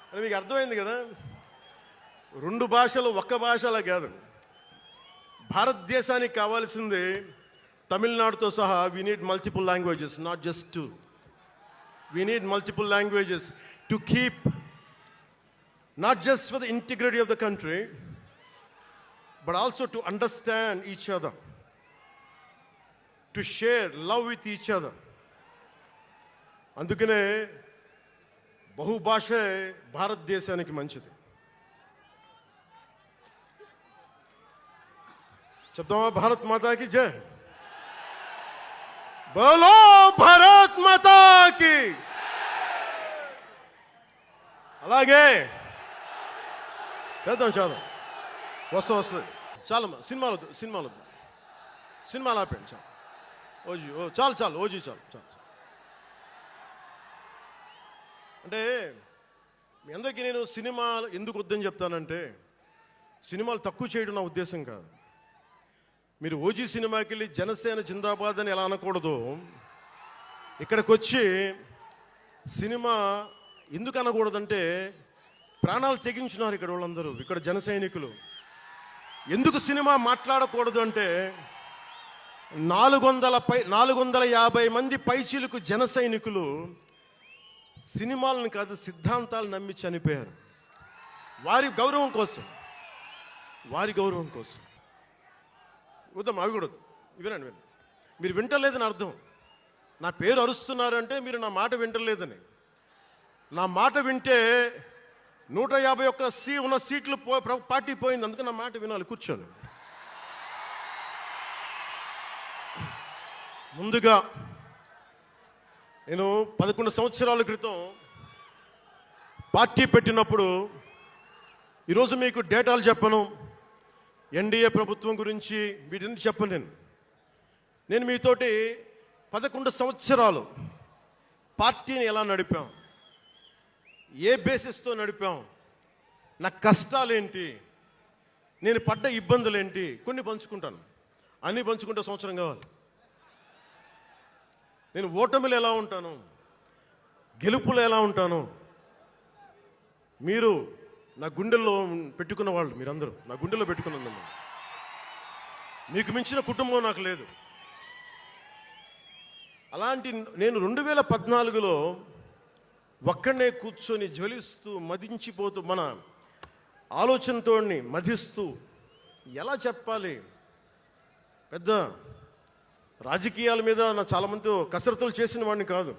అని మీకు అర్థమైంది కదా. రెండు భాషలు ఒక్క భాషలా కాదు. భారతదేశానికి కావాల్సింది తమిళనాడుతో సహా we need multiple languages, not just two. We need multiple languages to keep not just for the integrity of the country, but also to understand each other, to share love with each other. అందుకనే బహుభాషే భారతదేశానికి మంచిది. చెప్తామా? భారత్ మాతాకి జై. బోలో భారత్ మాతాకి. అలాగే చేద్దాం చాలా వస్తుంది. చాలా సినిమాలు ఆపండి. చాలు ఓజీ చాలు ఓజీ చాలు. అంటే మీ అందరికీ నేను సినిమాలు ఎందుకు వద్దని చెప్తానంటే, సినిమాలు తక్కువ చేయడం నా ఉద్దేశం కాదు. మీరు ఓజీ సినిమాకి వెళ్ళి జనసేన జిందాబాద్ అని ఎలా అనకూడదు, ఇక్కడికి వచ్చి సినిమా ఎందుకు అనకూడదంటే, ప్రాణాలు తెగించున్నారు ఇక్కడ వాళ్ళందరూ, ఇక్కడ జన సైనికులు. ఎందుకు సినిమా మాట్లాడకూడదు అంటే, 450 మంది పైచీలకు జన సైనికులు సినిమాలను కాదు సిద్ధాంతాలు నమ్మి చనిపోయారు. వారి గౌరవం కోసం వద్దాం. అవి కూడా వినండి. మీరు వింటలేదని అర్థం. నా పేరు అరుస్తున్నారంటే మీరు నా మాట వింటలేదని. నా మాట వింటే 151 ఉన్న సీట్లు పార్టీ పోయింది. అందుకే నా మాట వినాలి. కూర్చోండి. ముందుగా నేను 11 సంవత్సరాల క్రితం పార్టీ పెట్టినప్పుడు, ఈరోజు మీకు డేటాలు చెప్పను, ఎన్డీఏ ప్రభుత్వం గురించి వీటిని చెప్పను. నేను మీతోటి 11 సంవత్సరాలు పార్టీని ఎలా నడిపాం, ఏ బేసిస్తో నడిపాం, నా కష్టాలేంటి, నేను పడ్డ ఇబ్బందులేంటి, కొన్ని పంచుకుంటాను. అన్నీ పంచుకుంటే సంవత్సరం కావాలి. నేను ఓటమిలు ఎలా ఉంటాను, గెలుపులు ఎలా ఉంటాను, మీరు నా గుండెల్లో పెట్టుకున్న వాళ్ళు, మీరందరూ నా గుండెల్లో పెట్టుకున్నదమ్మా. మీకు మించిన కుటుంబం నాకు లేదు. అలాంటి నేను 2014లో ఒక్కడనే కూర్చొని జ్వలిస్తూ మదించిపోతూ, మన ఆలోచనతో మధిస్తూ, ఎలా చెప్పాలి, పెద్ద రాజకీయాల మీద నా చాలామందితో కసరత్తులు చేసిన వాడిని కాదు.